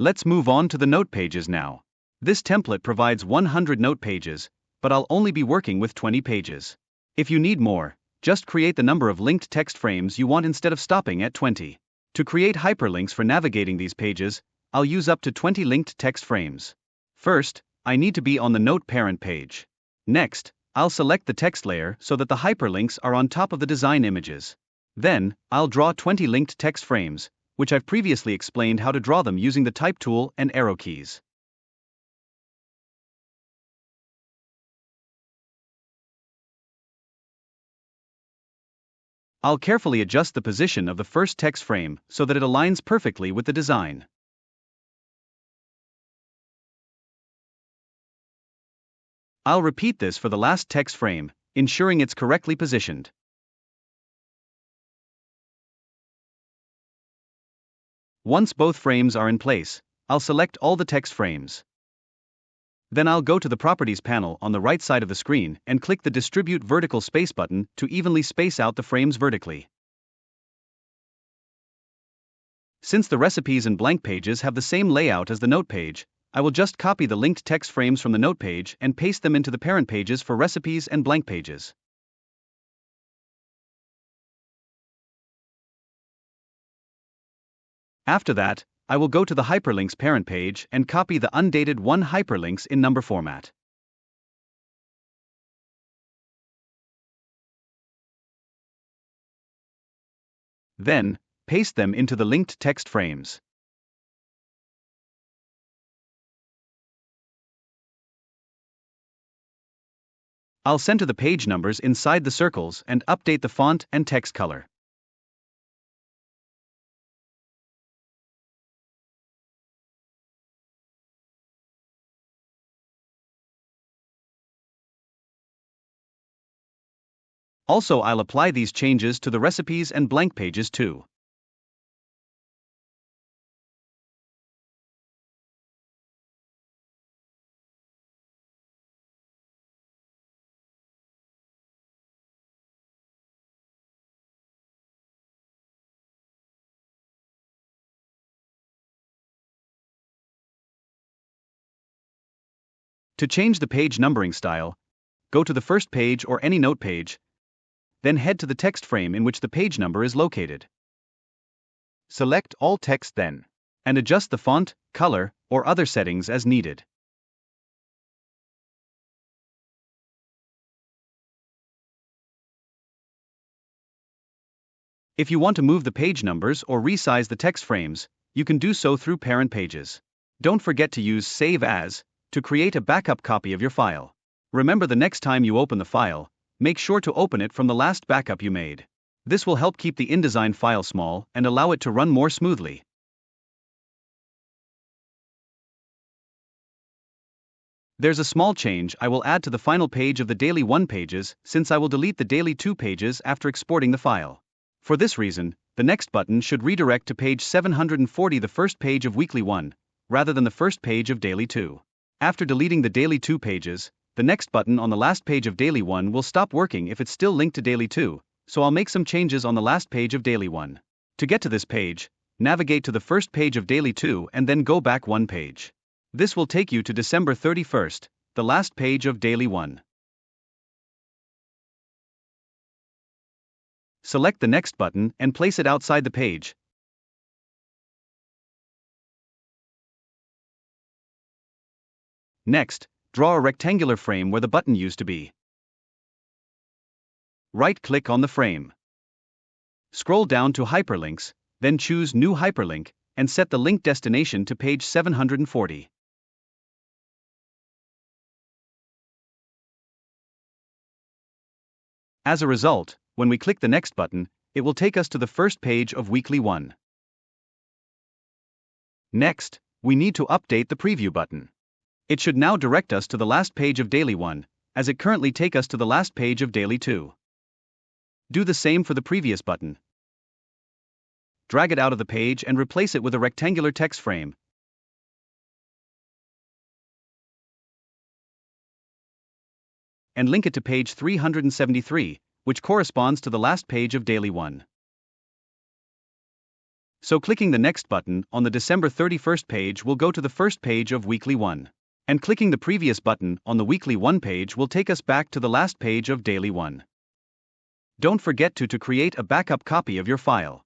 Let's move on to the note pages now. This template provides 100 note pages, but I'll only be working with 20 pages. If you need more, just create the number of linked text frames you want instead of stopping at 20. To create hyperlinks for navigating these pages, I'll use up to 20 linked text frames. First, I need to be on the note parent page. Next, I'll select the text layer so that the hyperlinks are on top of the design images. Then, I'll draw 20 linked text frames, which I've previously explained how to draw them using the type tool and arrow keys. I'll carefully adjust the position of the first text frame so that it aligns perfectly with the design. I'll repeat this for the last text frame, ensuring it's correctly positioned. Once both frames are in place, I'll select all the text frames. Then I'll go to the Properties panel on the right side of the screen and click the Distribute Vertical Space button to evenly space out the frames vertically. Since the recipes and blank pages have the same layout as the note page, I will just copy the linked text frames from the note page and paste them into the parent pages for recipes and blank pages. After that, I will go to the Hyperlinks parent page and copy the undated 1 hyperlinks in number format. Then, paste them into the linked text frames. I'll center the page numbers inside the circles and update the font and text color. Also, I'll apply these changes to the recipes and blank pages too. To change the page numbering style, go to the first page or any note page, then head to the text frame in which the page number is located. Select all text then, and adjust the font, color, or other settings as needed. If you want to move the page numbers or resize the text frames, you can do so through parent pages. Don't forget to use Save As to create a backup copy of your file. Remember, the next time you open the file, make sure to open it from the last backup you made. This will help keep the InDesign file small and allow it to run more smoothly. There's a small change I will add to the final page of the Daily 1 pages, since I will delete the Daily 2 pages after exporting the file. For this reason, the next button should redirect to page 740, the first page of Weekly 1, rather than the first page of Daily 2. After deleting the Daily 2 pages, the next button on the last page of Daily 1 will stop working if it's still linked to Daily 2, so I'll make some changes on the last page of Daily 1. To get to this page, navigate to the first page of Daily 2 and then go back 1 page. This will take you to December 31st, the last page of Daily 1. Select the Next button and place it outside the page. Next, draw a rectangular frame where the button used to be. Right-click on the frame. Scroll down to Hyperlinks, then choose New Hyperlink, and set the link destination to page 740. As a result, when we click the Next button, it will take us to the first page of Weekly 1. Next, we need to update the Preview button. It should now direct us to the last page of Daily 1, as it currently takes us to the last page of Daily 2. Do the same for the Previous button. Drag it out of the page and replace it with a rectangular text frame. And link it to page 373, which corresponds to the last page of Daily 1. So clicking the Next button on the December 31st page will go to the first page of Weekly 1. And clicking the Previous button on the Weekly 1 page will take us back to the last page of Daily 1. Don't forget to create a backup copy of your file.